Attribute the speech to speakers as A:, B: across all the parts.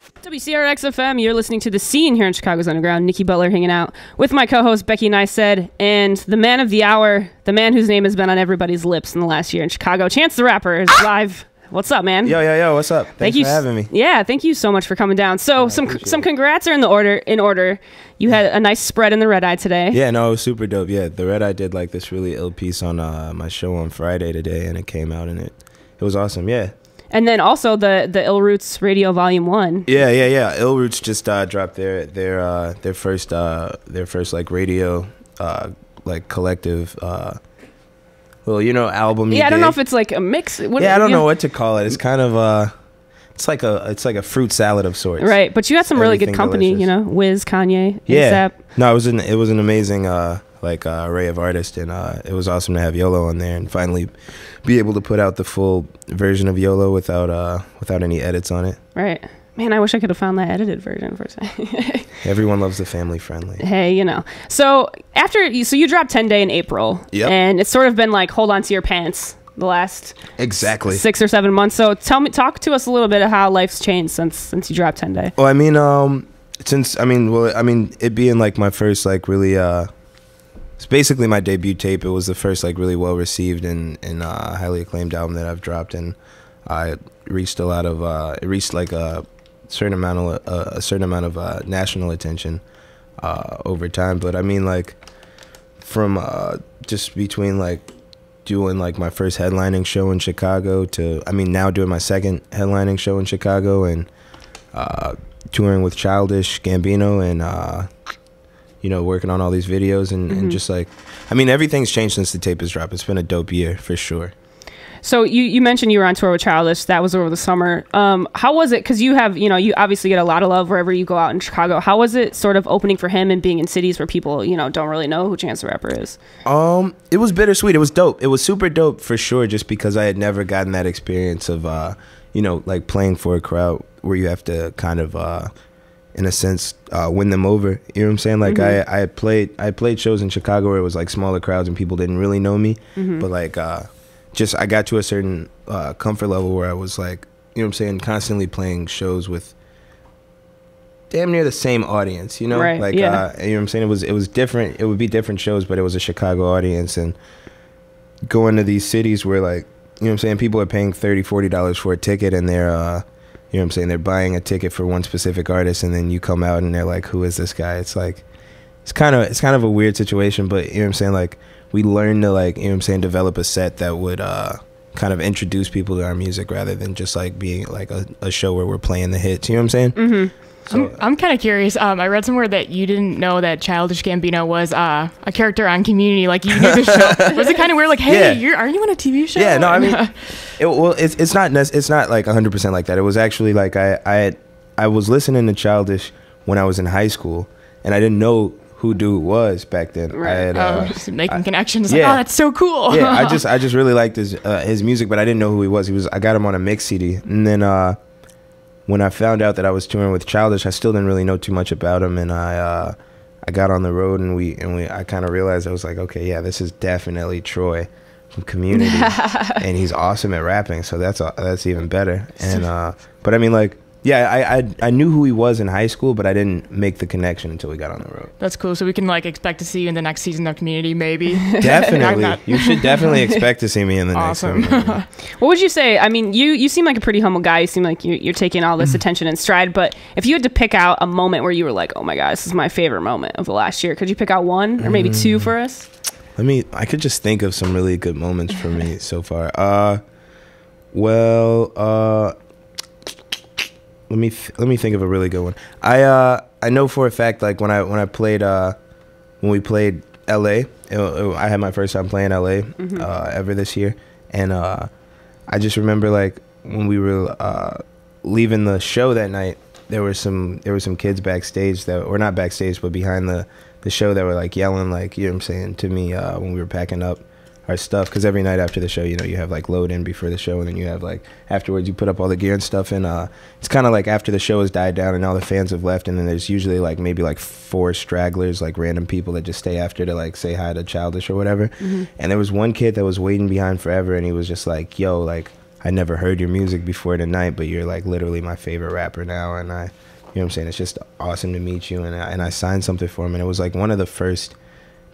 A: WCRX FM, you're listening to The Scene here in Chicago's Underground. Nikki Butler hanging out with my co-host Becky Neisted and the man of the hour, the man whose name has been on everybody's lips in the last year in Chicago, Chance the Rapper, is live. What's up, man?
B: Yo, what's up? Thanks for having me.
A: Yeah, thank you so much for coming down. So some congrats are in order. You had a nice spread in the Red Eye today.
B: Yeah, no, it was super dope. Yeah, the Red Eye did like this really ill piece on my show on Friday today, and it came out, and it was awesome. Yeah.
A: And then also the Ill Roots Radio Volume 1.
B: Yeah. Ill Roots just dropped their first like radio like collective album.
A: Yeah, I don't know if it's like a mix.
B: I don't know what to call it. It's kind of it's like a fruit salad of sorts.
A: Right, but you had some really good company,
B: delicious.
A: You know, Wiz, Kanye,
B: yeah.
A: ASAP.
B: No, it was an amazing array of artists, and it was awesome to have YOLO on there and finally be able to put out the full version of YOLO without any edits on it.
A: Right. Man, I wish I could have found that edited version for a second.
B: Everyone loves the family friendly.
A: Hey, you know. So you dropped 10 Day in April.
B: Yep.
A: And it's sort of been like hold on to your pants the last
B: exactly
A: 6 or 7 months. So talk to us a little bit of how life's changed since you dropped 10 Day.
B: Well, I mean, it being like my first like really it's basically my debut tape. It was the first like really well received and highly acclaimed album that I've dropped, and I reached a lot of it reached like a certain amount of national attention over time. But I mean, like from just between like doing like my first headlining show in Chicago to now doing my second headlining show in Chicago and touring with Childish Gambino and working on all these videos and just like, everything's changed since the tape has dropped. It's been a dope year for sure.
A: So you mentioned you were on tour with Childish. That was over the summer. How was it? Because you have, you obviously get a lot of love wherever you go out in Chicago. How was it sort of opening for him and being in cities where people, don't really know who Chance the Rapper is? It was
B: bittersweet. It was dope. It was super dope for sure, just because I had never gotten that experience of, like playing for a crowd where you have to kind of, in a sense, win them over. You know what I'm saying? Like I played shows in Chicago where it was like smaller crowds and people didn't really know me, but like I got to a certain comfort level where I was like, constantly playing shows with damn near the same audience,
A: Right,
B: like
A: yeah.
B: you know what I'm saying? It was different. It would be different shows, but it was a Chicago audience, and going to these cities where like, people are paying $30-$40 for a ticket, and they're they're buying a ticket for one specific artist, and then you come out and they're like, who is this guy? It's like it's kind of a weird situation, but like we learned to like, develop a set that would kind of introduce people to our music rather than just like being like a show where we're playing the hits. You know what I'm saying?
C: So, I'm kind of curious. I read somewhere that you didn't know that Childish Gambino was a character on Community. Like, you knew the show. Was it kind of weird? Like, hey, aren't you on a TV show?
B: Yeah, no, it's not like 100% like that. It was actually like I was listening to Childish when I was in high school, and I didn't know who dude was back then.
A: Right.
C: Just making connections. Yeah. Like, oh, that's so cool.
B: Yeah, I just really liked his music, but I didn't know who he was. I got him on a mix CD, and then when I found out that I was touring with Childish, I still didn't really know too much about him, and I got on the road, and I kind of realized, I was like, okay, yeah, this is definitely Troy from Community, and he's awesome at rapping, so that's even better. And but like, yeah, I knew who he was in high school, but I didn't make the connection until we got on the road.
C: That's cool. So we can like expect to see you in the next season of Community, maybe.
B: Definitely. You should definitely expect to see me in the next one.
A: What would you say? You seem like a pretty humble guy. You seem like you're taking all this attention in stride. But if you had to pick out a moment where you were like, oh my God, this is my favorite moment of the last year, could you pick out one or maybe two for us?
B: I could just think of some really good moments for me so far. Let me think of a really good one. I know for a fact, like when we played LA, I had my first time playing LA ever this year, and I just remember like when we were leaving the show that night, there were some kids backstage that were not backstage but behind the show that were like yelling, like, you know what I'm saying, to me when we were packing up our stuff, because every night after the show, you have like load in before the show, and then you have like afterwards you put up all the gear and stuff, and it's kind of like after the show has died down and all the fans have left, and then there's usually like maybe like 4 stragglers, like random people that just stay after to like say hi to Childish or whatever. And there was one kid that was waiting behind forever, and he was just like, yo, like, I never heard your music before tonight, but you're like literally my favorite rapper now, and I, you know what I'm saying, it's just awesome to meet you. And I signed something for him, and it was like one of the first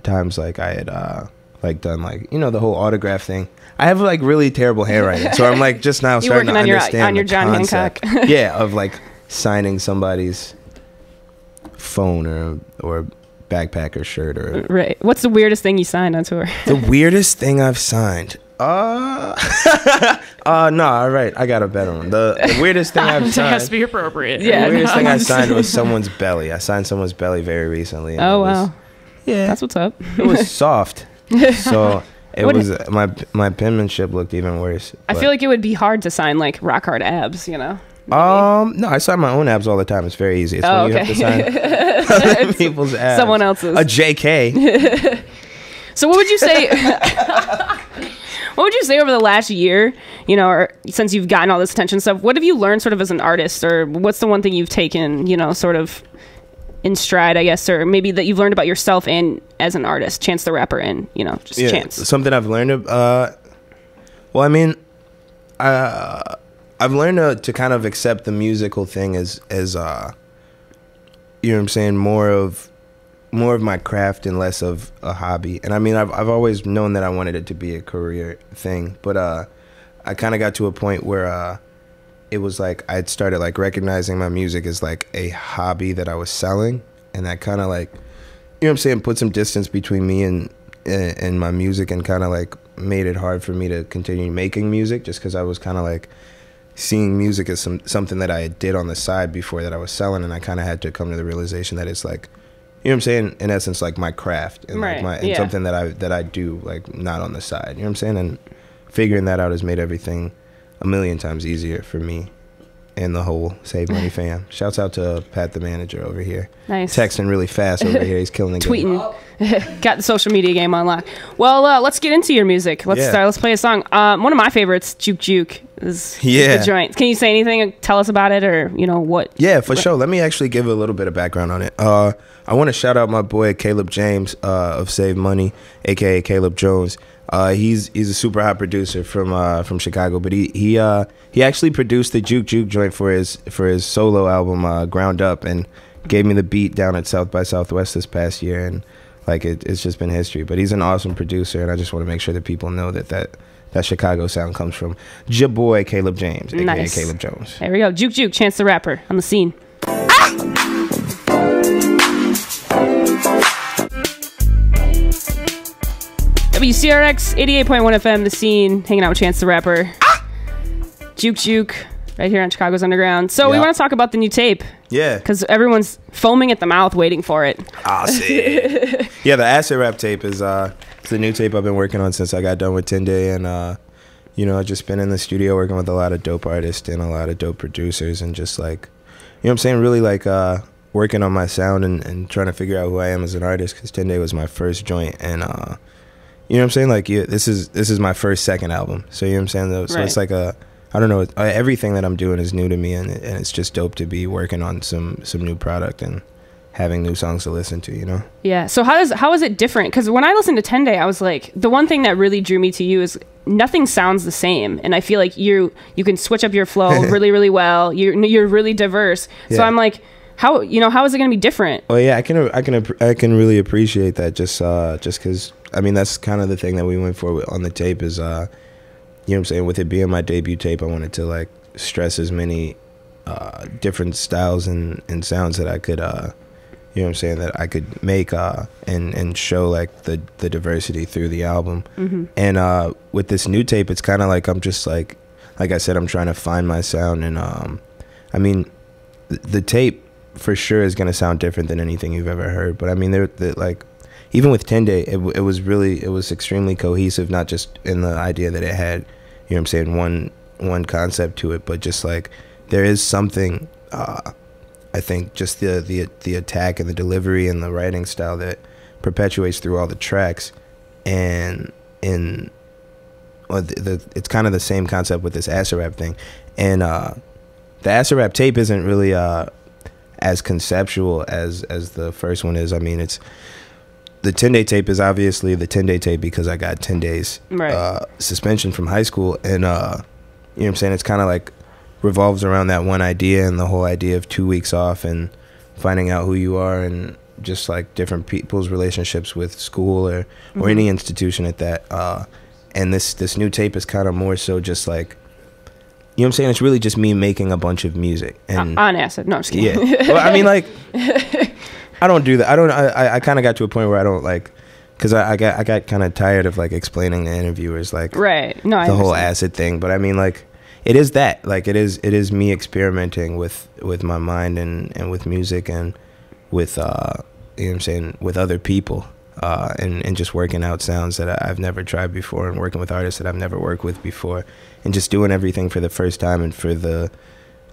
B: times like I had like done like, you know, the whole autograph thing. I have like really terrible handwriting, so I'm like just now starting to understand
A: on your
B: the
A: John
B: concept.
A: Hancock.
B: Yeah, of like signing somebody's phone or backpack or shirt or
A: Right. What's the weirdest thing you signed on tour?
B: the weirdest thing I've signed. No, all right, I got a better one. The weirdest thing I've
C: It has to
B: signed.
C: be appropriate.
A: Yeah.
B: The weirdest thing I signed was someone's belly. I signed someone's belly very recently. And
A: Oh
B: it was,
A: wow,
B: yeah,
A: that's what's up.
B: it was soft. So it
A: What
B: was my penmanship looked even worse.
A: I feel like it would be hard to sign like rock hard abs, you know.
B: No, I sign my own abs all the time. It's very easy. It's when you have to sign other people's abs.
A: Someone else's.
B: A JK.
A: So what would you say? What would you say over the last year, you know, or since you've gotten all this attention and stuff, what have you learned sort of as an artist, or what's the one thing you've taken, you know, sort of in stride, I guess, or maybe that you've learned about yourself and as an artist, Chance the Rapper, and, you know, just Chance.
B: Something I've learned. Well, I mean, I've learned to kind of accept the musical thing as you know what I'm saying, more of my craft and less of a hobby. And I mean, I've always known that I wanted it to be a career thing, but I kind of got to a point where it was like I'd started like recognizing my music as like a hobby that I was selling, and that kind of like, you know what I'm saying, put some distance between me and my music, and kind of like made it hard for me to continue making music, just because I was kind of like seeing music as something that I did on the side before that I was selling, and I kind of had to come to the realization that it's like, you know what I'm saying, in essence, like my craft, and
A: right.
B: like and something that I do like not on the side. You know what I'm saying? And figuring that out has made everything a million times easier for me and the whole Save Money fam. Shouts out to Pat, the manager over here.
A: Nice.
B: Texting really fast over here. He's killing the game.
A: Tweeting. Got the social media game on lock. Well, let's get into your music. Let's play a song. One of my favorites, Juke Juke, is the joint. Can you say anything? Tell us about it, or you know what? Yeah,
B: for sure. Let me actually give a little bit of background on it. I want to shout out my boy Caleb James of Save Money, aka Caleb Jones. He's a super hot producer from Chicago, but he actually produced the Juke Juke joint for his solo album Ground Up, and gave me the beat down at South by Southwest this past year, and like it's just been history. But he's an awesome producer, and I just want to make sure that people know that Chicago sound comes from ja boy Caleb James, aka Caleb Jones.
A: There we go. Juke Juke, Chance the Rapper on the scene. WCRX 88.1 FM, the scene, hanging out with Chance the Rapper. Juke Juke, right here on Chicago's Underground. So we want to talk about the new tape.
B: Yeah.
A: Because everyone's foaming at the mouth waiting for it.
B: See. Yeah, the Acid Rap tape is it's the new tape I've been working on since I got done with Tende, and you know, I've just been in the studio working with a lot of dope artists and a lot of dope producers, and just like, you know what I'm saying, really like working on my sound and trying to figure out who I am as an artist, because Tende was my first joint, and you know what I'm saying, like, yeah, this is my second album, so you know what I'm saying, so it's like I don't know, everything that I'm doing is new to me, and it's just dope to be working on some new product and having new songs to listen to, you know?
A: Yeah. So how is it different? Because when I listened to 10 Day, I was like, the one thing that really drew me to you is nothing sounds the same, and I feel like you can switch up your flow really, really well. You're really diverse. So I'm like, how is it going to be different?
B: Oh yeah, I can really appreciate that. Just because I mean, that's kind of the thing that we went for on the tape is, you know what I'm saying, with it being my debut tape, I wanted to like stress as many different styles and sounds that I could, you know what I'm saying, that I could make and show like the diversity through the album. Mm-hmm. And with this new tape, it's kind of like I'm just like I said, I'm trying to find my sound. And I mean, the tape for sure is going to sound different than anything you've ever heard. But I mean, like, even with Tende, it was extremely cohesive, not just in the idea that it had, you know what I'm saying, one concept to it, but just like there is something, I think just the attack and the delivery and the writing style that perpetuates through all the tracks. And it's kind of the same concept with this Acid Rap thing. And the Acid Rap tape isn't really as conceptual as the first one is. I mean, it's the 10-day tape is obviously the 10-day tape because I got 10 days suspension from high school, and you know what you know what I'm saying, it's kind of like revolves around that one idea, and the whole idea of 2 weeks off and finding out who you are, and just like different people's relationships with school or any institution at that. And this new tape is kind of more so just like, you know what I'm saying, it's really just me making a bunch of music and
A: on acid. No, I'm just kidding.
B: Yeah. Well, I mean, like, I don't do that. I kind of got to a point where I don't like, because I got kind of tired of like explaining to interviewers like
A: right. No,
B: the whole acid thing. But I mean, like, it is that, like, it is me experimenting with my mind and with music and with you know what I'm saying, with other people, and just working out sounds that I've never tried before, and working with artists that I've never worked with before, and just doing everything for the first time, and for the,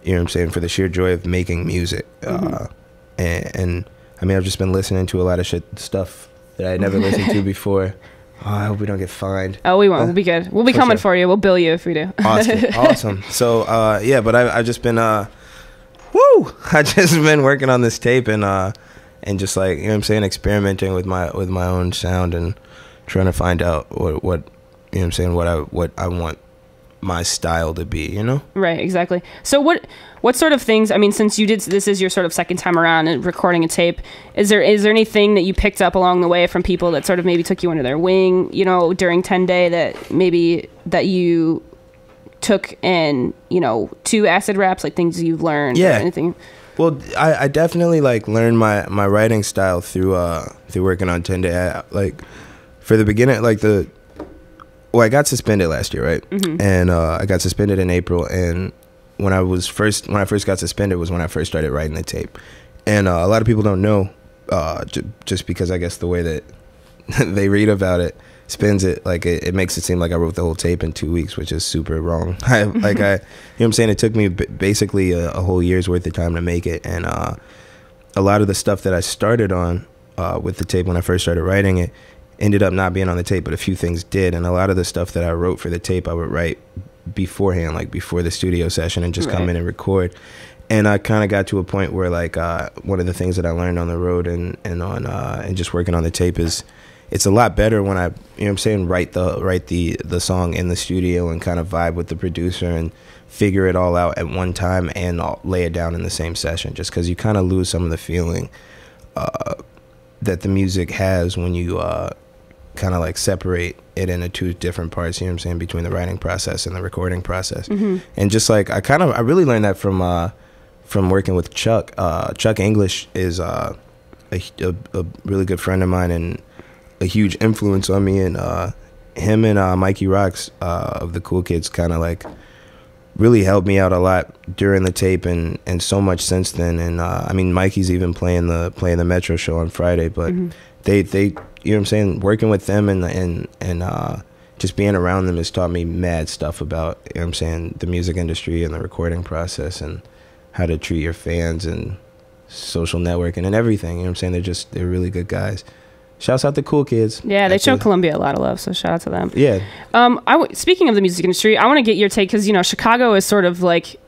B: you know what I'm saying, for the sheer joy of making music. And I mean, I've just been listening to a lot of stuff that I had never listened to before. Oh, I hope we don't get fined.
A: Oh, we won't. We'll be good. We'll be coming for you. We'll bill you if we do.
B: Awesome. So, yeah, but I've just been, I just been working on this tape and just like, you know what I'm saying, experimenting with my own sound and trying to find out what you know what I'm saying, what I want my style to be, you know?
A: Right, exactly. So what sort of things, I mean, since this is your sort of second time around and recording a tape, is there anything that you picked up along the way from people that sort of maybe took you under their wing, you know, during 10 Day that you took and, you know, to acid raps, like things you've learned or anything?
B: Well, I definitely like learned my writing style through working on 10 Day. Like, for the beginning, like I got suspended last year, right? And I got suspended in April, and when I first got suspended was when I first started writing the tape. And a lot of people don't know, just because I guess the way that they read about it spins it, like it makes it seem like I wrote the whole tape in 2 weeks, which is super wrong. You know what I'm saying, it took me basically a whole year's worth of time to make it. And a lot of the stuff that I started on with the tape when I first started writing it ended up not being on the tape, but a few things did. And a lot of the stuff that I wrote for the tape I would write beforehand, like before the studio session, and just come in and record. And I kind of got to a point where, like, one of the things that I learned on the road and just working on the tape is it's a lot better when I, you know what I'm saying, write the song in the studio and kind of vibe with the producer and figure it all out at one time and I'll lay it down in the same session, just because you kind of lose some of the feeling that the music has when you kind of like separate it into two different parts, you know what I'm saying, between the writing process and the recording process. And just like I really learned that from working with Chuck. Chuck English is a really good friend of mine and a huge influence on me, and him and Mikey Rocks of the Cool Kids kind of like really helped me out a lot during the tape and so much since then. And I mean, Mikey's even playing the Metro show on Friday, but they you know what I'm saying, working with them and just being around them has taught me mad stuff about, you know what I'm saying, the music industry and the recording process and how to treat your fans and social networking and everything. You know what I'm saying? They're really good guys. Shouts out to Cool Kids. Yeah,
A: they show Columbia a lot of love, so shout out to them.
B: Yeah.
A: Speaking of the music industry, I want to get your take, because, you know, Chicago is sort of like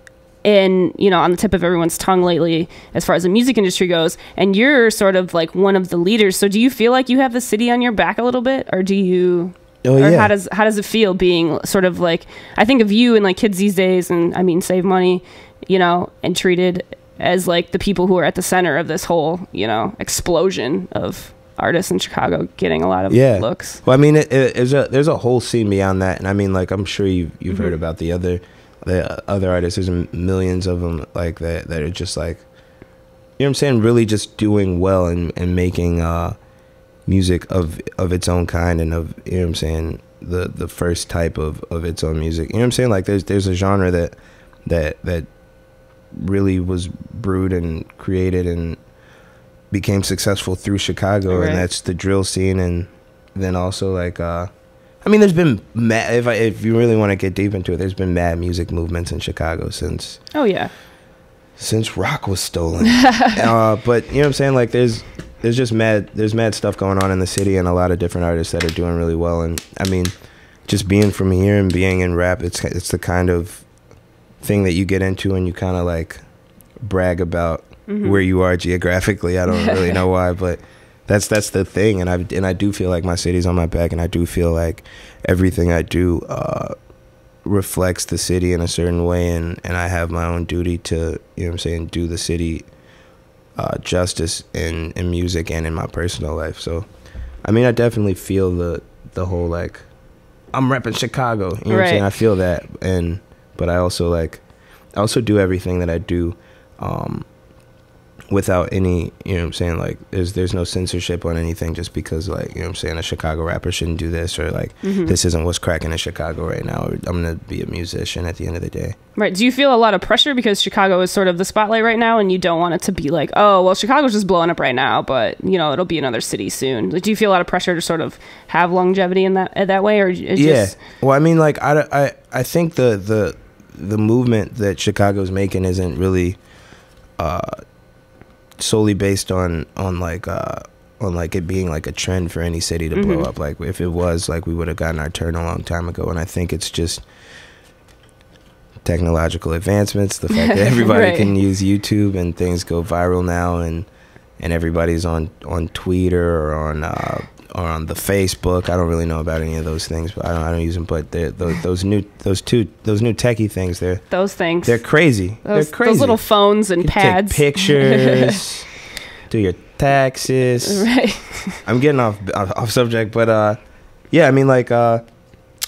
A: on the tip of everyone's tongue lately as far as the music industry goes, and you're sort of like one of the leaders. So do you feel like you have the city on your back a little bit, or do you... how does it feel being sort of like, I think of you and like kids these days, and I mean, Save Money, you know, and treated as like the people who are at the center of this whole, you know, explosion of artists in Chicago getting a lot of looks.
B: Well, I mean, there's a whole scene beyond that, and I mean, like, I'm sure you've heard about the other artists. There's millions of them like that are just like, you know what I'm saying, really just doing well and making music of its own kind, and of, you know what I'm saying, the first type of its own music. You know what I'm saying? Like, there's a genre that really was brewed and created and became successful through Chicago, and that's the drill scene. And then also, like, I mean, there's been if you really want to get deep into it, there's been mad music movements in Chicago since rock was stolen. But you know what I'm saying, like, there's mad stuff going on in the city, and a lot of different artists that are doing really well. And I mean, just being from here and being in rap, it's the kind of thing that you get into and you kind of like brag about where you are geographically. I don't really know why, but that's the thing. And I do feel like my city's on my back, and I do feel like everything I do reflects the city in a certain way, and I have my own duty to, you know what I'm saying, do the city justice in music and in my personal life. So I mean, I definitely feel the whole like I'm repping Chicago, you know what I'm saying? I feel that, but I also do everything that I do without any, you know what I'm saying, like there's no censorship on anything just because, like, you know what I'm saying, a Chicago rapper shouldn't do this, or like this isn't what's cracking in Chicago right now, or I'm gonna be a musician at the end of the day. Right.
A: Do you feel a lot of pressure because Chicago is sort of the spotlight right now, and you don't want it to be like, oh well, Chicago's just blowing up right now, but you know it'll be another city soon? Like, do you feel a lot of pressure to sort of have longevity in that way, or
B: well, I mean, like I think the movement that Chicago's making isn't really solely based on it being like a trend for any city to blow up. Like if it was, like, we would have gotten our turn a long time ago. And I think it's just technological advancements, the fact that everybody can use YouTube and things go viral now, and everybody's on Twitter or on the Facebook. I don't really know about any of those things, but I don't use them. But those new techie things, they're crazy. They're crazy.
A: Those little phones and pads.
B: Take pictures, do your taxes. Right. I'm getting off subject, but yeah, I mean, like,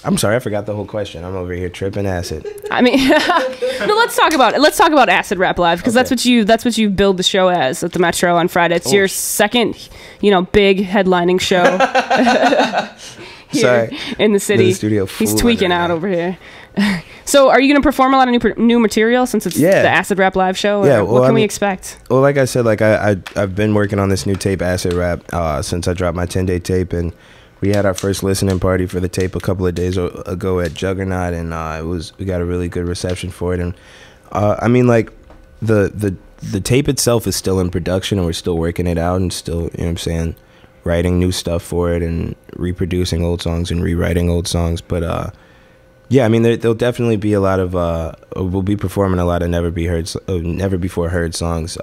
B: I'm sorry, I forgot the whole question. I'm over here tripping acid. I mean,
A: no, let's talk about Acid Rap Live, because that's what you build the show as at the Metro on Friday. It's your second, big headlining show here in the city.
B: The studio.
A: He's tweaking out over here. So, are you going to perform a lot of new material since it's the Acid Rap Live show?
B: Yeah.
A: What can we expect?
B: Well, like I said, like I've been working on this new tape, Acid Rap, since I dropped my 10-day tape, and we had our first listening party for the tape a couple of days ago at Juggernaut, and we got a really good reception for it. And I mean, like, the tape itself is still in production, and we're still working it out, and still, you know what I'm saying, writing new stuff for it, and reproducing old songs and rewriting old songs. But yeah, I mean, there'll definitely be a lot of we'll be performing a lot of never before heard songs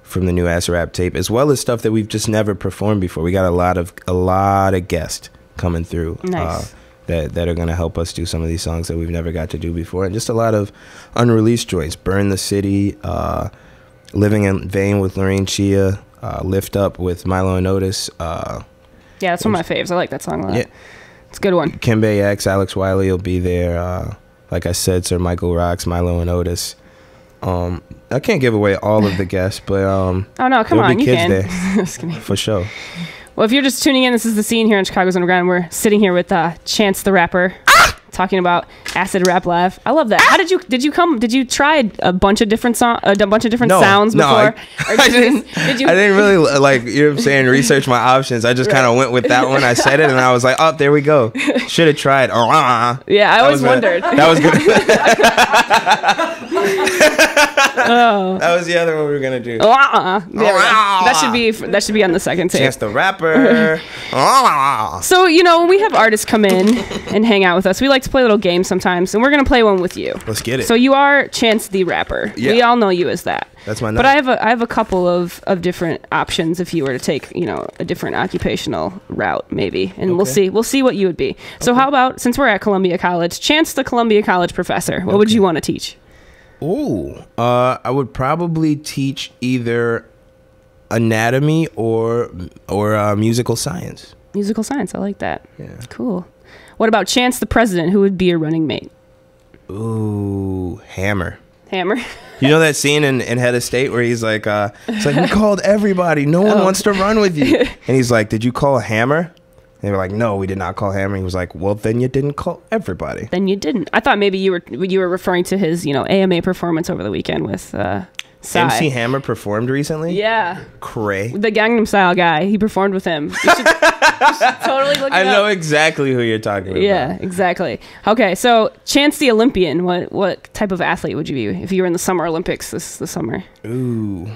B: from the new Acid Rap tape, as well as stuff that we've just never performed before. We got a lot of guests coming through.
A: Nice.
B: That are going to help us do some of these songs that we've never got to do before, and just a lot of unreleased joints. Burn the City, Living in Vain with Lorraine Chia, Lift Up with Milo and Otis.
A: Yeah, that's one of my faves. I like that song a lot. Yeah. It's a good one.
B: Kimbe X, Alex Wiley will be there. Like I said, Sir Michael Rocks, Milo and Otis. I can't give away all of the guests, but
A: oh no, come on, you can.
B: There, for sure.
A: Well, if you're just tuning in, this is The Scene here in Chicago's Underground. We're sitting here with Chance the Rapper, talking about Acid Rap Live. I love that. How did you try a bunch of different sounds before?
B: I didn't really, like, you know what I'm saying, research my options. I just kind of went with that one. I said it, and I was like, oh, there we go. Should have tried.
A: Yeah, I always wondered.
B: That was good. That was the other one we were gonna do.
A: That should be on the second tape.
B: Chance the Rapper.
A: So, when we have artists come in and hang out with us, we like to play little games sometimes, and we're gonna play one with you.
B: Let's get it.
A: So you are Chance the Rapper. Yeah. We all know you as that.
B: That's my name.
A: But I have a couple of different options if you were to take, a different occupational route, maybe, and we'll see what you would be. So how about, since we're at Columbia College, Chance the Columbia College professor, what would you want to teach?
B: Ooh, I would probably teach either anatomy or musical science.
A: Musical science, I like that.
B: Yeah.
A: Cool. What about Chance the president? Who would be your running mate?
B: Ooh, Hammer.
A: Hammer.
B: You know that scene in Head of State where he's like, it's like, we called everybody. No one wants to run with you. And he's like, did you call Hammer? And they were like, no, we did not call Hammer. He was like, well, then you didn't call everybody.
A: Then you didn't. I thought maybe you were referring to his, AMA performance over the weekend with Psy.
B: MC Hammer performed recently?
A: Yeah.
B: Cray.
A: The Gangnam Style guy. He performed with him. You should totally look it up.
B: I know exactly who you're talking about.
A: Yeah, exactly. Okay, so Chance the Olympian. What type of athlete would you be if you were in the Summer Olympics this summer?
B: Ooh.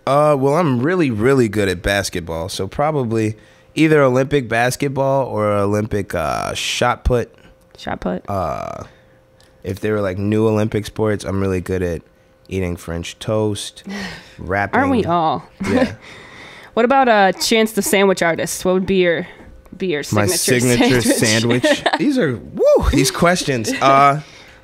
B: Well, I'm really, really good at basketball, so probably either Olympic basketball or Olympic shot put.
A: Shot put.
B: If they were like new Olympic sports, I'm really good at eating French toast, rapping.
A: Aren't we all?
B: Yeah.
A: What about Chance the sandwich artist? What would be your be your
B: My
A: signature
B: sandwich. These questions.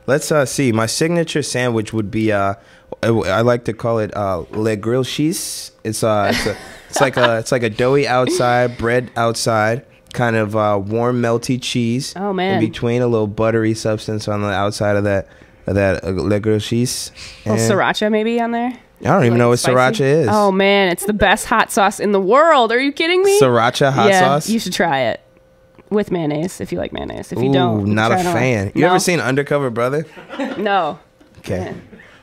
B: Let's see. My signature sandwich would be I like to call it le grill cheese. It's like a doughy outside, bread outside, kind of warm melty cheese.
A: Oh man!
B: In between, a little buttery substance on the outside of that le grill cheese.
A: A little sriracha maybe on there.
B: I don't even know what sriracha is.
A: Oh man, it's the best hot sauce in the world. Are you kidding me?
B: Sriracha hot sauce?
A: You should try it. With mayonnaise, if you like mayonnaise. If you don't,
B: not a fan. You ever seen Undercover Brother?
A: No.
B: Okay.
A: Yeah.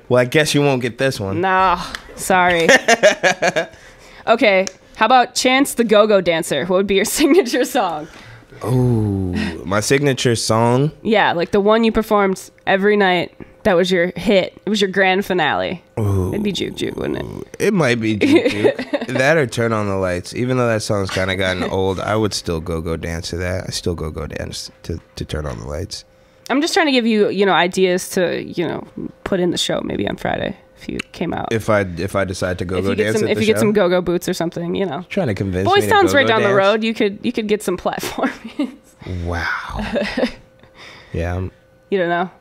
B: Well, I guess you won't get this one.
A: No, sorry. Okay, how about Chance the Go-Go Dancer? What would be your signature song?
B: Oh, my signature song?
A: Yeah, like the one you performed every night. That was your hit. It was your grand finale.
B: Ooh.
A: It'd be Juke Juke, wouldn't it?
B: It might be Juke Juke. That or Turn on the Lights. Even though that song's kind of gotten old, I would still go dance to that. I still go dance to Turn on the Lights.
A: I'm just trying to give you, ideas to, put in the show maybe on Friday if you came out.
B: If I decide to go dance at the show?
A: If you get some go-go boots or something,
B: Trying to convince
A: Boys
B: me
A: Town's
B: to
A: right down
B: dance.
A: the road. You could get some platforming.
B: Wow. Yeah.
A: You don't know?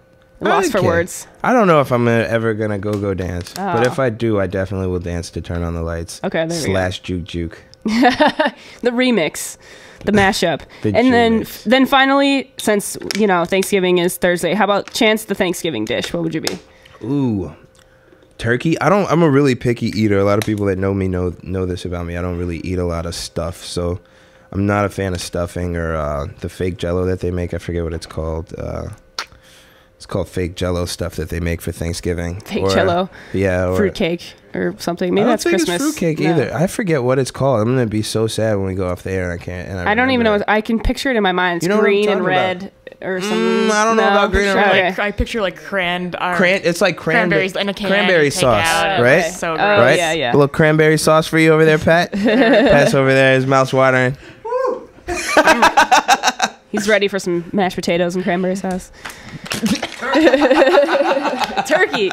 A: Lost for words.
B: I don't know if I'm ever gonna go dance, but if I do, I definitely will dance to Turn on the Lights.
A: Okay, there we go.
B: / Juke Juke.
A: The remix, the mashup, and then finally, since Thanksgiving is Thursday, how about Chance the Thanksgiving dish? What would you be?
B: Ooh, turkey. I'm a really picky eater. A lot of people that know me know this about me. I don't really eat a lot of stuff, so I'm not a fan of stuffing or the fake Jello that they make. I forget what it's called. It's called fake Jello stuff that they make for Thanksgiving.
A: Fake Jello?
B: Yeah. Or
A: fruitcake or something. Maybe that's Christmas.
B: It's fruitcake either. I forget what it's called. I'm going to be so sad when we go off the air. I
A: don't even know. I can picture it in my mind. It's green and red or something.
B: I don't know about green and red.
C: I picture like
B: it's like
C: cranberries in a can.
B: Cranberry sauce, right?
C: Okay. So
A: good.
B: Right?
A: Yeah.
B: A little cranberry sauce for you over there, Pat. Pat's over there. His mouth's watering.
A: He's ready for some mashed potatoes and cranberry sauce. Turkey.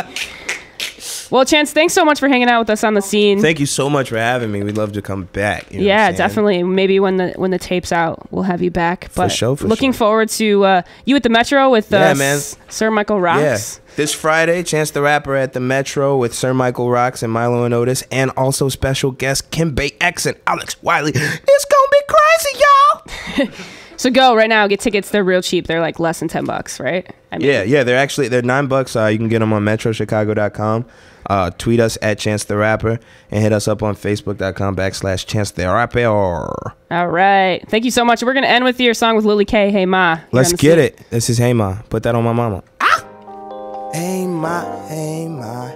A: Well, Chance, thanks so much for hanging out with us on the scene.
B: Thank you so much for having me. We'd love to come back.
A: Yeah, definitely. Maybe when the tape's out, we'll have you back. But
B: for
A: looking forward to you at the Metro with Sir Michael Rocks.
B: Yeah. This Friday, Chance the Rapper at the Metro with Sir Michael Rocks and Milo and Otis, and also special guests Kim Bay-X and Alex Wiley. It's gonna be crazy, y'all.
A: So go right now, get tickets. They're real cheap. They're like less than $10, right?
B: Yeah. They're $9. You can get them on metrochicago.com. Tweet us at Chance the Rapper and hit us up on facebook.com/Chance the Rapper.
A: All right. Thank you so much. We're going to end with your song with Lily K, Hey Ma.
B: Let's get it. This is Hey Ma. Put that on my mama. Ah! Hey Ma, hey Ma.